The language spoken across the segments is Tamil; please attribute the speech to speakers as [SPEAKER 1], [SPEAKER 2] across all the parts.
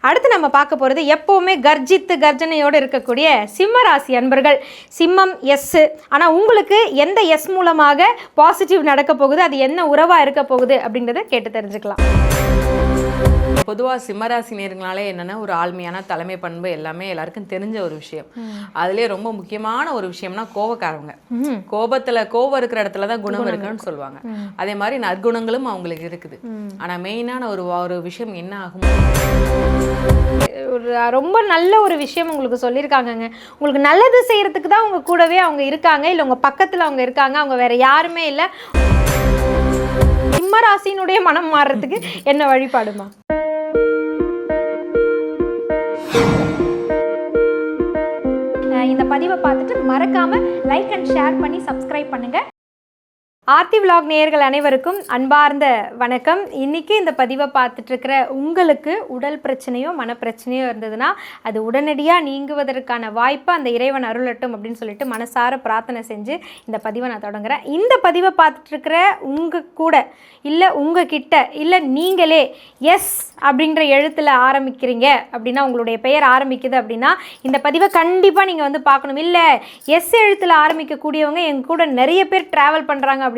[SPEAKER 1] அடுத்து நம்ம பார்க்க போகிறது எப்போவுமே கர்ஜனையோடு இருக்கக்கூடிய சிம்ம ராசி அன்பர்கள். சிம்மம் எஸ். ஆனால் உங்களுக்கு எந்த எஸ் மூலமாக பாசிட்டிவ் நடக்க போகுது, அது என்ன உறவாக இருக்க போகுது அப்படின்றத கேட்டு தெரிஞ்சுக்கலாம்.
[SPEAKER 2] பொதுவாக சிம்மராசி நேர்களாலே என்னென்னா ஒரு ஆழ்மையான தலைமை பண்பு எல்லாமே எல்லாருக்கும் தெரிஞ்ச ஒரு விஷயம். அதுலேயே ரொம்ப முக்கியமான ஒரு விஷயம்னா கோபக்காரவங்க. கோபம் இருக்கிற இடத்துல தான் குணம் இருக்குன்னு சொல்லுவாங்க. அதே மாதிரி நற்குணங்களும் அவங்களுக்கு இருக்குது. ஆனால் மெயினான ஒரு விஷயம் என்ன ஆகும்,
[SPEAKER 1] ஒரு ரொம்ப நல்ல ஒரு விஷயம் உங்களுக்கு சொல்லியிருக்காங்கங்க. உங்களுக்கு நல்லது செய்யறதுக்கு தான் உங்க கூடவே அவங்க இருக்காங்க, இல்லை உங்க பக்கத்தில் அவங்க இருக்காங்க, அவங்க வேற யாருமே இல்லை. சிம்மராசினுடைய மனம் மாறுறதுக்கு என்ன வழிபாடுமா? இந்த பதிவை பார்த்துட்டு மறக்காம லைக் அண்ட் ஷேர் பண்ணி சப்ஸ்கிரைப் பண்ணுங்க. ஆர்த்தி விலாக் நேயர்கள் அனைவருக்கும் அன்பார்ந்த வணக்கம். இன்றைக்கி இந்த பதிவை பார்த்துட்ருக்கிற உங்களுக்கு உடல் பிரச்சனையோ மனப்பிரச்சனையோ இருந்ததுன்னா அது உடனடியாக நீங்குவதற்கான வாய்ப்பை அந்த இறைவன் அருளட்டும் அப்படின்னு சொல்லிட்டு மனசார பிரார்த்தனை செஞ்சு இந்த பதிவை நான் தொடங்குறேன். இந்த பதிவை பார்த்துட்ருக்கிற உங்கள் கூட இல்லை உங்கள் கிட்ட இல்லை நீங்களே எஸ் அப்படின்ற எழுத்தில் ஆரம்பிக்கிறீங்க அப்படின்னா, உங்களுடைய பெயர் ஆரம்பிக்குது அப்படின்னா இந்த பதிவை கண்டிப்பாக நீங்கள் வந்து பார்க்கணும். இல்லை எஸ் எழுத்தில் ஆரம்பிக்கக்கூடியவங்க எங்க கூட நிறைய பேர் ட்ராவல் பண்ணுறாங்க அப்படின்னா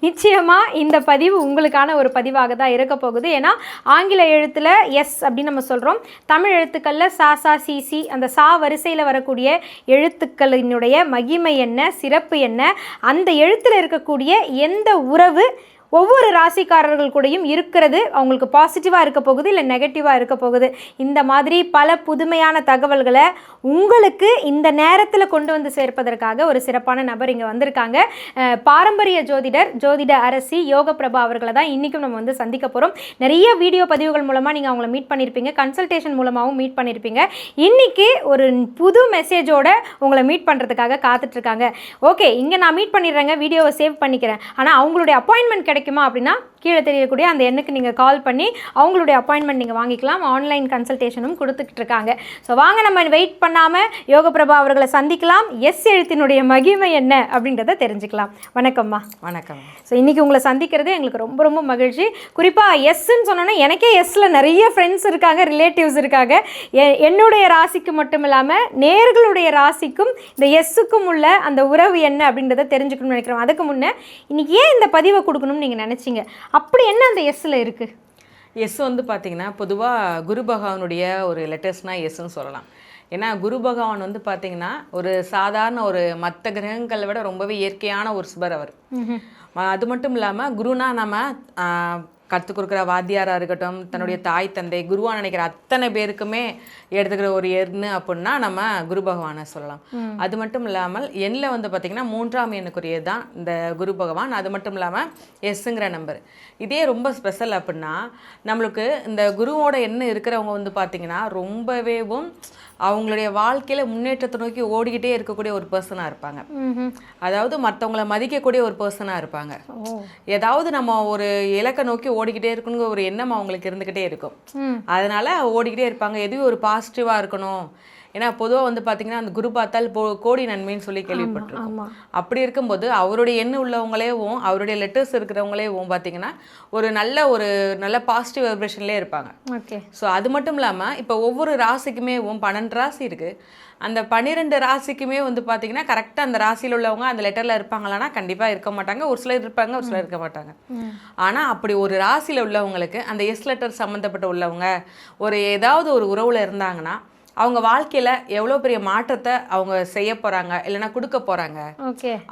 [SPEAKER 1] நிச்சயமாக இந்த பதிவு உங்களுக்கான ஒரு பதிவாக தான் இருக்க போகுது. ஏன்னா ஆங்கில எழுத்தில் எஸ் அப்படின்னு நம்ம சொல்கிறோம். தமிழ் எழுத்துக்களில் சா சா சி சி, அந்த சா வரிசையில் வரக்கூடிய எழுத்துக்களினுடைய மகிமை என்ன, சிறப்பு என்ன, அந்த எழுத்தில் இருக்கக்கூடிய எந்த உறவு ஒவ்வொரு ராசிக்காரர்கள் கூடயும் இருக்கிறது, அவங்களுக்கு பாசிட்டிவாக இருக்க போகுது இல்லை நெகட்டிவாக இருக்க போகுது, இந்த மாதிரி பல புதுமையான தகவல்களை உங்களுக்கு இந்த நேரத்தில் கொண்டு வந்து சேர்ப்பதற்காக ஒரு சிறப்பான நபர் இங்கே வந்திருக்காங்க. பாரம்பரிய ஜோதிட அரசி யோக பிரபா அவர்களை தான் இன்றைக்கும் நம்ம வந்து சந்திக்க போகிறோம். நிறைய வீடியோ பதிவுகள் மூலமாக நீங்கள் அவங்கள மீட் பண்ணியிருப்பீங்க, கன்சல்டேஷன் மூலமாகவும் மீட் பண்ணியிருப்பீங்க. இன்றைக்கி ஒரு புது மெசேஜோடு உங்களை மீட் பண்ணுறதுக்காக காத்துட்ருக்காங்க. ஓகே, இங்கே நான் மீட் பண்ணிடுறேங்க, வீடியோவை சேவ் பண்ணிக்கிறேன், ஆனால் அவங்களுடைய அப்பாயின்மெண்ட் கிடைக்குமா அப்படின்னா கீழே தெரியக்கூடிய அந்த எண்ணுக்கு நீங்கள் கால் பண்ணி அவங்களுடைய அப்பாயின்மெண்ட் நீங்கள் வாங்கிக்கலாம். ஆன்லைன் கன்சல்டேஷனும் கொடுத்துக்கிட்டு இருக்காங்க. ஸோ வாங்க நம்ம வெயிட் பண்ணாமல் யோக பிரபா அவர்களை சந்திக்கலாம். எஸ் எழுத்தினுடைய மகிமை என்ன அப்படின்றத தெரிஞ்சுக்கலாம். வணக்கம்மா.
[SPEAKER 2] வணக்கம்.
[SPEAKER 1] ஸோ இன்றைக்கி உங்களை சந்திக்கிறது எங்களுக்கு ரொம்ப ரொம்ப மகிழ்ச்சி. குறிப்பாக எஸ்ன்னு சொன்னோன்னா எனக்கே எஸ்ஸில் நிறைய ஃப்ரெண்ட்ஸ் இருக்காங்க, ரிலேட்டிவ்ஸ் இருக்காங்க. என்னுடைய ராசிக்கு மட்டும் இல்லாமல் நேர்களுடைய ராசிக்கும் இந்த எஸ்ஸுக்கும் உள்ள அந்த உறவு என்ன அப்படின்றத தெரிஞ்சுக்கணும்னு நினைக்கிறோம். அதுக்கு முன்னே இன்றைக்கி ஏன் இந்த பதிவை கொடுக்கணும்னு நீங்கள் நினச்சிங்க, அப்படி என்ன அந்த எஸ்ஸில் இருக்குது?
[SPEAKER 2] எஸ் வந்து பார்த்திங்கன்னா பொதுவாக குரு பகவானுடைய ஒரு லெட்டர்ஸ்னால் எஸ்ன்னு சொல்லலாம். ஏன்னா குரு பகவான் வந்து பார்த்திங்கன்னா ஒரு சாதாரண ஒரு மற்ற கிரகங்களை விட ரொம்பவே இயற்கையான ஒரு சுபர் அவர். அது மட்டும் இல்லாமல் குருனா நம்ம கற்றுக் கொடுக்குற வாத்தியாராக இருக்கட்டும், தன்னுடைய தாய் தந்தை குருவான் நினைக்கிற அத்தனை பேருக்குமே எடுத்துக்கிற ஒரு எண்ணு அப்படின்னா நம்ம குரு பகவானை சொல்லலாம். அது மட்டும் இல்லாமல் எண்ணில் வந்து பார்த்திங்கன்னா 3ஆம் எண்ணுக்குரியது தான் இந்த குரு பகவான். அது மட்டும் இல்லாமல் எஸ்ஸுங்கிற நம்பர் இதே ரொம்ப ஸ்பெஷல் அப்படின்னா நம்மளுக்கு இந்த குருவோட எண்ணு இருக்கிறவங்க வந்து பார்த்திங்கன்னா ரொம்பவேவும் அவங்களுடைய வாழ்க்கையில் முன்னேற்றத்தை நோக்கி ஓடிக்கிட்டே இருக்கக்கூடிய ஒரு பர்சனாக இருப்பாங்க. அதாவது மற்றவங்கள மதிக்கக்கூடிய ஒரு பர்சனாக இருப்பாங்க. ஏதாவது நம்ம ஒரு இலக்கை நோக்கி ஓடிக்கிட்டே இருக்கணுங்கிற ஒரு எண்ணம் அவங்களுக்கு இருந்துக்கிட்டே இருக்கும். அதனால ஓடிக்கிட்டே இருப்பாங்க. எதுவும் ஒரு பாசிட்டிவாக இருக்கணும். ஏன்னா பொதுவாக வந்து பார்த்தீங்கன்னா அந்த குரு பார்த்தால் கோடி நன்மைன்னு சொல்லி கேள்விப்பட்டிருக்கோம். அப்படி இருக்கும்போது அவருடைய எண்ணம் உள்ளவங்களேவும் அவருடைய லெட்டர்ஸ் இருக்கிறவங்களேவும் பார்த்தீங்கன்னா ஒரு நல்ல பாசிட்டிவ் வைப்ரேஷன்லேயே இருப்பாங்க. ஸோ அது மட்டும் இல்லாமல் இப்போ ஒவ்வொரு ராசிக்குமே 12 ராசி இருக்குது. அந்த 12 ராசிக்குமே வந்து பார்த்தீங்கன்னா கரெக்டாக அந்த ராசியில் உள்ளவங்க அந்த லெட்டரில் இருப்பாங்களான்னா கண்டிப்பாக இருக்க மாட்டாங்க. ஒரு சிலர் இருப்பாங்க, ஒரு சிலர் இருக்க மாட்டாங்க. ஆனால் அப்படி ஒரு ராசியில் உள்ளவங்களுக்கு அந்த எஸ் லெட்டர் சம்மந்தப்பட்ட உள்ளவங்க ஏதாவது ஒரு உறவில் இருந்தாங்கன்னா அவங்க வாழ்க்கையில் எவ்வளோ பெரிய மாற்றத்தை அவங்க செய்ய போகிறாங்க இல்லைன்னா கொடுக்க போகிறாங்க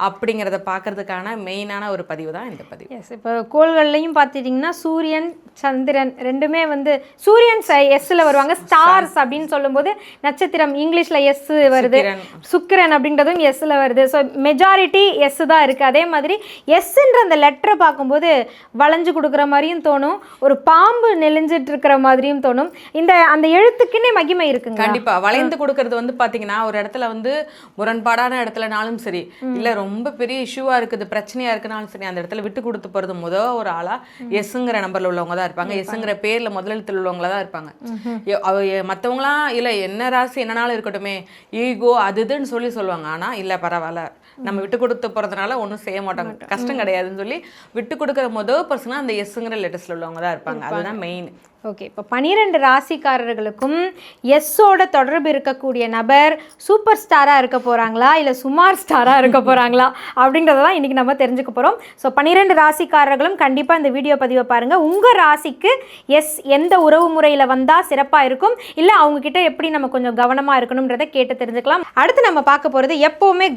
[SPEAKER 2] அப்படிங்கிறத பார்க்கறதுக்கான மெயினான ஒரு பதிவு தான் இந்த பதிவு.
[SPEAKER 1] எஸ், இப்போ கோள்கள்லையும் பார்த்துட்டிங்கன்னா சூரியன் சந்திரன் ரெண்டுமே வந்து சூரியன் எஸ்ஸில் வருவாங்க. ஸ்டார்ஸ் அப்படின்னு சொல்லும்போது நட்சத்திரம் இங்கிலீஷில் எஸ் வருது, சுக்கிரன் அப்படின்றதும் எஸ்ஸில் வருது. ஸோ மெஜாரிட்டி எஸ் தான் இருக்குது. அதே மாதிரி எஸ்ன்ற அந்த லெட்டரை பார்க்கும்போது வளைஞ்சு கொடுக்குற மாதிரியும் தோணும், ஒரு பாம்பு நெளிஞ்சிட்டு இருக்கிற மாதிரியும் தோணும். அந்த எழுத்துக்குன்னே மகிமை இருக்குங்க.
[SPEAKER 2] கண்டிப்பா வளைந்து கொடுக்கறது வந்து பாத்தீங்கன்னா ஒரு இடத்துல வந்து முரண்பாடான இடத்துலனாலும் சரி, இல்ல ரொம்ப பெரிய இஷ்யூவா இருக்குது, பிரச்சனையா இருக்குனாலும் சரி, அந்த இடத்துல விட்டு கொடுத்து போறது ஒரு ஆளா எஸ்ங்கிற நம்பர்ல உள்ளவங்க தான் இருப்பாங்க. எஸ்ங்கிற பேர்ல முதலெழுத்துல உள்ளவங்களா தான் இருப்பாங்க. மற்றவங்களாம் இல்ல என்ன ராசி என்னனாலும் இருக்கட்டுமே ஈகோ அதுன்னு சொல்லுவாங்க. ஆனா இல்ல பரவாயில்ல நம்ம விட்டு கொடுத்து போறதுனால ஒன்றும் செய்ய மாட்டாங்க, கஷ்டம் கிடையாதுன்னு சொல்லி விட்டு கொடுக்குற முதல் பர்சனாக அந்த எஸ்ங்கிற லெட்டர்ஸ்ல உள்ளவங்க தான் இருப்பாங்க. அதுதான் மெயின்.
[SPEAKER 1] ஓகே, இப்போ 12 ராசிக்காரர்களுக்கும் எஸ்ஸோட தொடர்பு இருக்கக்கூடிய நபர் சூப்பர் ஸ்டாராக இருக்க போகிறாங்களா இல்லை சுமார் ஸ்டாராக இருக்க போகிறாங்களா அப்படின்றத தான் இன்றைக்கி நம்ம தெரிஞ்சுக்க போகிறோம். ஸோ 12 ராசிக்காரர்களும் கண்டிப்பாக இந்த வீடியோ பதிவை பாருங்கள். உங்கள் ராசிக்கு எஸ் எந்த உறவு முறையில் வந்தால் சிறப்பாக இருக்கும், இல்லை அவங்கக்கிட்ட எப்படி நம்ம கொஞ்சம் கவனமாக இருக்கணுன்றதை கேட்டு தெரிஞ்சுக்கலாம். அடுத்து நம்ம பார்க்க போகிறது எப்போவுமே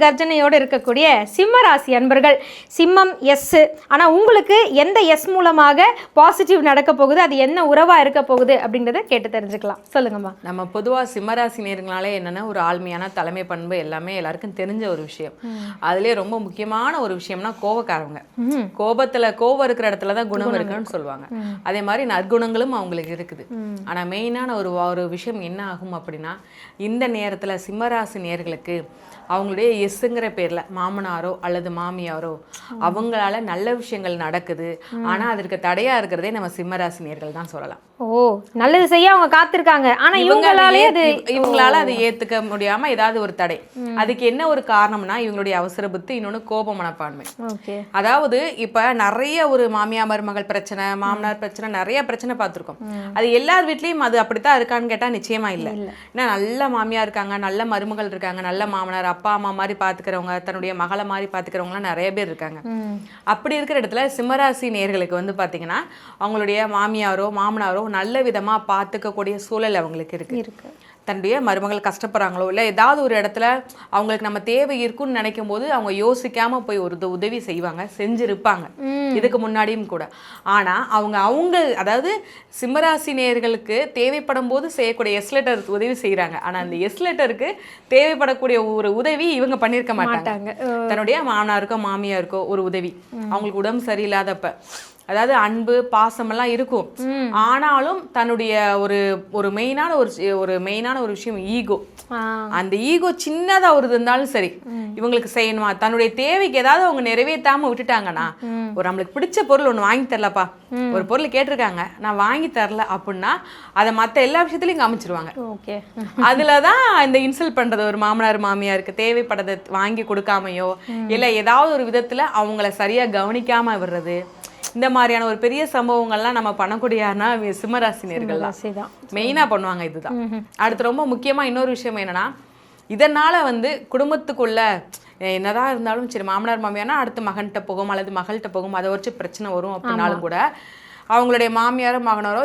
[SPEAKER 1] கர்ஜனையோடு இருக்கக்கூடிய சிம்ம ராசி அன்பர்கள். சிம்மம் எஸ், ஆனால் உங்களுக்கு எந்த எஸ் மூலமாக பாசிட்டிவ் நடக்க போகுது, அது என்ன உறவா இருக்க போகுது அப்படின்றத கேட்டு தெரிஞ்சுக்கலாம். சொல்லுங்கம்மா.
[SPEAKER 2] நம்ம பொதுவாக சிம்மராசி நேர்களாலே என்னன்னா ஒரு ஆழ்மையான தலைமை பண்பு எல்லாமே எல்லாருக்கும் தெரிஞ்ச ஒரு விஷயம். அதுலேயே ரொம்ப முக்கியமான ஒரு விஷயம்னா கோபக்காரவங்க. கோபம் இருக்கிற இடத்துல தான் குணம் இருக்குன்னு சொல்லுவாங்க. அதே மாதிரி நற்குணங்களும் அவங்களுக்கு இருக்குது. ஆனால் மெயினான ஒரு விஷயம் என்ன ஆகும் அப்படின்னா, இந்த நேரத்தில் சிம்மராசி நேர்களுக்கு அவங்களுடைய எஸ்ங்கிற பேர்ல மாமனாரோ அல்லது மாமியாரோ அவங்களால நல்ல விஷயங்கள் நடக்குது. ஆனா அதற்கு தடையா இருக்கிறதே நம்ம சிம்மராசி நேர்கள் தான் சொல்லலாம்.
[SPEAKER 1] ஓ, நல்லது செய்ய அவங்க காத்திருக்காங்க, ஆனா
[SPEAKER 2] இவங்களால அதை ஏத்துக்க முடியாம ஏதாவது ஒரு தடை. அதுக்கு என்ன ஒரு காரணம்னா இவங்களுடைய அவசர புத்தி, இன்னொன்னு கோப மனப்பான்மை. அதாவது இப்ப நிறைய ஒரு மாமியார் மருமகள் பிரச்சனை, மாமனார் பிரச்சனை, நிறைய பிரச்சனை பார்த்திருக்கோம். அது எல்லார் வீட்லயும் அது அப்படித்தான் இருக்கான்னு கேட்டா நிச்சயமா இல்ல. ஏன்னா நல்ல மாமியார் இருக்காங்க, நல்ல மருமகள் இருக்காங்க, நல்ல மாமனார் அப்பா அம்மா மாதிரி பாத்துக்கிறவங்க, தன்னுடைய மகளை மாதிரி பாத்துக்கிறவங்க நிறைய பேர் இருக்காங்க. அப்படி இருக்கிற இடத்துல சிம்மராசி நேர்களுக்கு வந்து பாத்தீங்கன்னா அவங்களுடைய மாமியாரோ மாமனாரோ நல்ல விதமா பாத்துக்கக்கூடிய சூழல் அவங்களுக்கு இருக்கு. தன்னுடைய மருமகள் கஷ்டப்படுறாங்களோ இல்லை ஏதாவது ஒரு இடத்துல அவங்களுக்கு நம்ம தேவை இருக்குன்னு நினைக்கும் போது அவங்க யோசிக்காம போய் ஒரு உதவி செய்வாங்க, செஞ்சிருப்பாங்க இதுக்கு முன்னாடியும் கூட. ஆனா அவங்க அதாவது சிம்மராசி நேயர்களுக்கு தேவைப்படும் போது செய்யக்கூடிய எஸ் லெட்டருக்கு உதவி செய்யறாங்க. ஆனா அந்த எஸ் லெட்டருக்கு தேவைப்படக்கூடிய ஒரு உதவி இவங்க பண்ணிருக்க மாட்டாங்க. தன்னுடைய மாமனாருக்கோ மாமியாருக்கோ ஒரு உதவி, அவங்களுக்கு உடம்பு சரியில்லாதப்ப, அதாவது அன்பு பாசம் எல்லாம் இருக்கும். ஆனாலும் தன்னுடைய ஒரு மெயினான ஒரு விஷயம் ஈகோ. அந்த ஈகோ சின்னதா ஒரு இருந்தாலும் சரி இவங்களுக்கு செய்யணுமா, தன்னுடைய தேவைக்கு ஏதாவது அவங்க நிறைவேற்றாம விட்டுட்டாங்கன்னா, ஒரு நம்மளுக்கு பிடிச்ச பொருள் ஒண்ணு வாங்கி தரலப்பா, ஒரு பொருள் கேட்டிருக்காங்க நான் வாங்கி தரல அப்படின்னா அதை மத்த எல்லா விஷயத்திலையும் காமிச்சிருவாங்க. அதுலதான் இந்த இன்சல்ட் பண்றது, ஒரு மாமனார் மாமியாருக்கு தேவைப்படதை வாங்கி கொடுக்காமையோ இல்ல ஏதாவது ஒரு விதத்துல அவங்கள சரியா கவனிக்காம விடுறது, இந்த மாதிரியான ஒரு பெரிய சம்பவங்கள்லாம் நம்ம பண்ணக்கூடியனா சிம்மராசினியர்கள் தான் மெயினா பண்ணுவாங்க. இதுதான். அடுத்து ரொம்ப முக்கியமா இன்னொரு விஷயம் என்னன்னா, இதனால வந்து குடும்பத்துக்குள்ள என்னதான் இருந்தாலும் சரி, மாமனார் மாமியார்னா அடுத்து மகன்கிட்ட போகும் அல்லது மகள்கிட்ட போகும், அதை வச்சு பிரச்சனை வரும் அப்படின்னாலும் கூட அவங்களுடைய மாமியாரோ மகனாரோ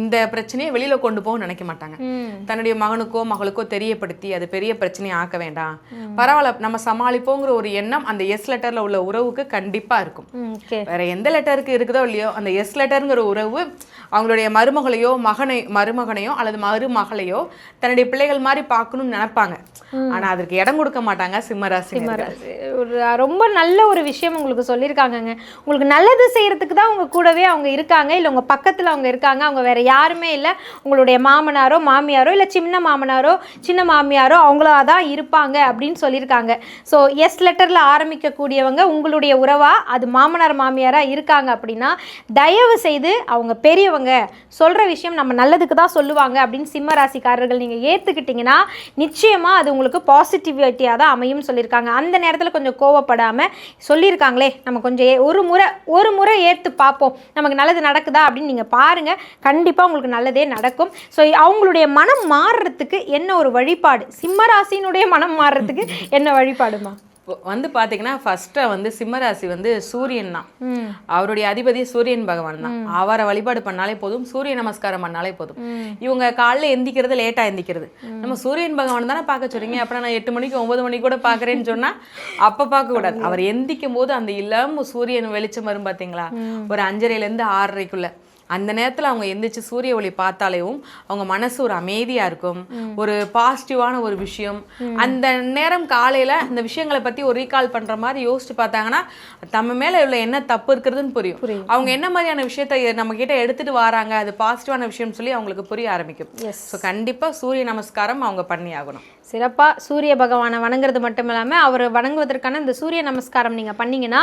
[SPEAKER 2] இந்த பிரச்சனையை வெளியில கொண்டு போக நினைக்க மாட்டாங்க. தன்னுடைய மகனுக்கோ மகளுக்கோ தெரியப்படுத்தி அது பெரிய பிரச்சனையை ஆக்க வேண்டாம், பரவாயில்ல நம்ம சமாளிப்போங்கிற ஒரு எண்ணம் அந்த எஸ் லெட்டர்ல உள்ள உறவுக்கு கண்டிப்பா இருக்கும். வேற எந்த லெட்டருக்கு இருக்குதோ இல்லையோ அந்த எஸ் லெட்டருங்கிற உறவு அவங்களுடைய மருமகளையோ மருமகனையோ அல்லது மருமகளையோ தன்னுடைய பிள்ளைகள் மாதிரி பார்க்கணும்னு நினைப்பாங்க. ஆனா அதற்கு இடம் கொடுக்க மாட்டாங்க சிம்மராசி.
[SPEAKER 1] ஒரு ரொம்ப நல்ல ஒரு விஷயம் உங்களுக்கு சொல்லியிருக்காங்கங்க. உங்களுக்கு நல்லது செய்யறதுக்கு தான் உங்க கூடவே அவங்க இருக்காங்க, இல்லை உங்கள் பக்கத்தில் அவங்க இருக்காங்க, அவங்க வேறு யாருமே இல்லை. உங்களுடைய மாமனாரோ மாமியாரோ இல்லை சின்ன மாமனாரோ சின்ன மாமியாரோ அவங்களா தான் இருப்பாங்க அப்படின்னு சொல்லியிருக்காங்க. ஸோ எஸ் லெட்டரில் ஆரம்பிக்கக்கூடியவங்க உங்களுடைய உறவா அது மாமனார் மாமியாராக இருக்காங்க அப்படின்னா தயவு செய்து அவங்க பெரியவங்க சொல்கிற விஷயம் நம்ம நல்லதுக்கு தான் சொல்லுவாங்க அப்படின்னு சிம்ம ராசிக்காரர்கள் நீங்கள் ஏற்றுக்கிட்டிங்கன்னா நிச்சயமாக அது உங்களுக்கு பாசிட்டிவிட்டியாக தான் அமையும் சொல்லியிருக்காங்க. அந்த நேரத்தில் கொஞ்சம் கோவப்படாமல் சொல்லியிருக்காங்களே நம்ம கொஞ்சம் ஒரு முறை ஏற்று பார்ப்போம், நமக்கு நல்லது நடக்குதா அப்படின்னு நீங்கள் பாருங்கள், கண்டிப்பாக உங்களுக்கு நல்லதே நடக்கும். ஸோ அவங்களுடைய மனம் மாறுறதுக்கு என்ன ஒரு வழிபாடு, சிம்மராசினுடைய மனம் மாறுறதுக்கு என்ன வழிபாடுமா
[SPEAKER 2] வந்து பார்த்தீங்கன்னா ஃபர்ஸ்ட் வந்து சிம்மராசி வந்து சூரியன் தான், அவருடைய அதிபதி சூரியன் பகவான் தான். அவரை வழிபாடு பண்ணாலே போதும், சூரிய நமஸ்காரம் பண்ணாலே போதும். இவங்க காலைல எந்திக்கிறது லேட்டா எந்திக்கிறது, நம்ம சூரியன் பகவான் தானே பார்க்க சொல்றீங்க, அப்புறம் நான் 8 மணிக்கு 9 மணிக்கு கூட பார்க்குறேன்னு சொன்னா அப்ப பார்க்க கூடாது. அவர் எந்திக்கும் போது அந்த இளம் சூரியன் வெளிச்சம் வரும் பார்த்தீங்களா, ஒரு 5:30லேருந்து 6:30க்குள்ள அந்த நேரத்தில் அவங்க எந்திரிச்சு சூரிய ஒளி பார்த்தாலேயும் அவங்க மனசு ஒரு அமைதியாக இருக்கும், ஒரு பாசிட்டிவான ஒரு விஷயம். அந்த நேரம் காலையில் இந்த விஷயங்களை பற்றி ஒரு ரீகால் பண்ணுற மாதிரி யோசிச்சு பார்த்தாங்கன்னா நம்ம மேலே இவ்வளோ என்ன தப்பு இருக்கிறதுன்னு புரியும். அவங்க என்ன மாதிரியான விஷயத்தை நம்ம கிட்ட எடுத்துகிட்டு வராங்க, அது பாசிட்டிவான விஷயம்னு சொல்லி அவங்களுக்கு புரிய ஆரம்பிக்கும். ஸோ கண்டிப்பாக சூரிய நமஸ்காரம் அவங்க பண்ணி ஆகணும்.
[SPEAKER 1] சிறப்பாக சூரிய பகவானை வணங்குறது மட்டும் இல்லாமல் அவர் வணங்குவதற்கான இந்த சூரிய நமஸ்காரம் நீங்கள் பண்ணிங்கன்னா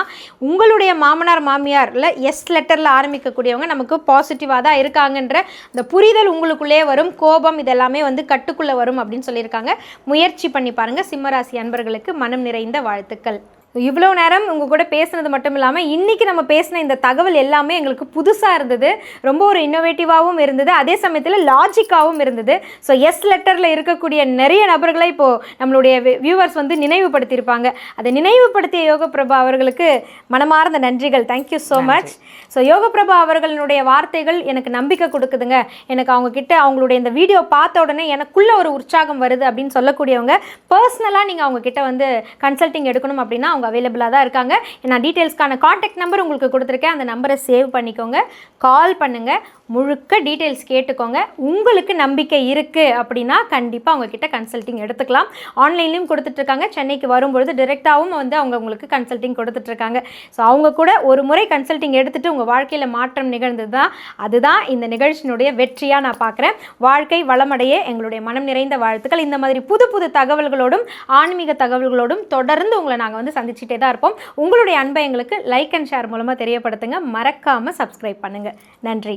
[SPEAKER 1] உங்களுடைய மாமனார் மாமியாரில் எஸ் லெட்டரில் ஆரம்பிக்கக்கூடியவங்க நமக்கு பாசிட்டிவாக தான் இருக்காங்கன்ற இந்த புரிதல் உங்களுக்குள்ளே வரும். கோபம் இதெல்லாமே வந்து கட்டுக்குள்ளே வரும் அப்படின்னு சொல்லியிருக்காங்க. முயற்சி பண்ணி பாருங்கள். சிம்மராசி அன்பர்களுக்கு மனம் நிறைந்த வாழ்த்துக்கள். இவ்வளோ நேரம் உங்கள் கூட பேசுனது மட்டும் இல்லாமல் இன்றைக்கி நம்ம பேசின இந்த தகவல் எல்லாமே எங்களுக்கு புதுசாக இருந்தது. ரொம்ப ஒரு இன்னோவேட்டிவாகவும் இருந்தது, அதே சமயத்தில் லாஜிக்காகவும் இருந்தது. ஸோ எஸ் லெட்டரில் இருக்கக்கூடிய நிறைய நபர்களை இப்போது நம்மளுடைய வியூவர்ஸ் வந்து நினைவுபடுத்தியிருப்பாங்க. அதை நினைவுபடுத்திய யோகப்பிரபா அவர்களுக்கு மனமார்ந்த நன்றிகள். Thank you so much. ஸோ யோகப்பிரபா அவர்களுடைய வார்த்தைகள் எனக்கு நம்பிக்கை கொடுக்குதுங்க. எனக்கு அவங்கக்கிட்ட அவங்களுடைய இந்த வீடியோ பார்த்த உடனே எனக்குள்ளே ஒரு உற்சாகம் வருது அப்படின்னு சொல்லக்கூடியவங்க பர்சனலாக நீங்கள் அவங்கக்கிட்ட வந்து கன்சல்ட்டிங் எடுக்கணும் அப்படின்னா அவங்க அவைலபிளாக தான் இருக்காங்க. நான் டீட்டெயில்ஸ்க்கான காண்டாக்ட் நம்பர் உங்களுக்கு கொடுத்துருக்கேன். அந்த நம்பரை சேவ் பண்ணிக்கோங்க, கால் பண்ணுங்கள், முழுக்க டீட்டெயில்ஸ் கேட்டுக்கோங்க. உங்களுக்கு நம்பிக்கை இருக்குது அப்படின்னா கண்டிப்பாக அவங்கக்கிட்ட கன்சல்ட்டிங் எடுத்துக்கலாம். ஆன்லைன்லேயும் கொடுத்துட்ருக்காங்க. சென்னைக்கு வரும்பொழுது டிரெக்டாகவும் வந்து அவங்க உங்களுக்கு கன்சல்ட்டிங் கொடுத்துட்ருக்காங்க. ஸோ அவங்க கூட ஒரு முறை கன்சல்ட்டிங் எடுத்துகிட்டு உங்கள் வாழ்க்கையில் மாற்றம் நிகழ்ந்தது தான் அதுதான் இந்த நிகழ்ச்சியினுடைய வெற்றியாக நான் பார்க்குறேன். வாழ்க்கை வளமடைய எங்களுடைய மனம் நிறைந்த வாழ்த்துக்கள். இந்த மாதிரி புது புது தகவல்களோடும் ஆன்மீக தகவல்களோடும் தொடர்ந்து உங்களை நாங்கள் வந்து சந்திச்சுட்டே தான் இருப்போம். உங்களுடைய அன்பை எங்களுக்கு லைக் அண்ட் ஷேர் மூலமாக தெரியப்படுத்துங்க. மறக்காமல் சப்ஸ்கிரைப் பண்ணுங்கள். நன்றி.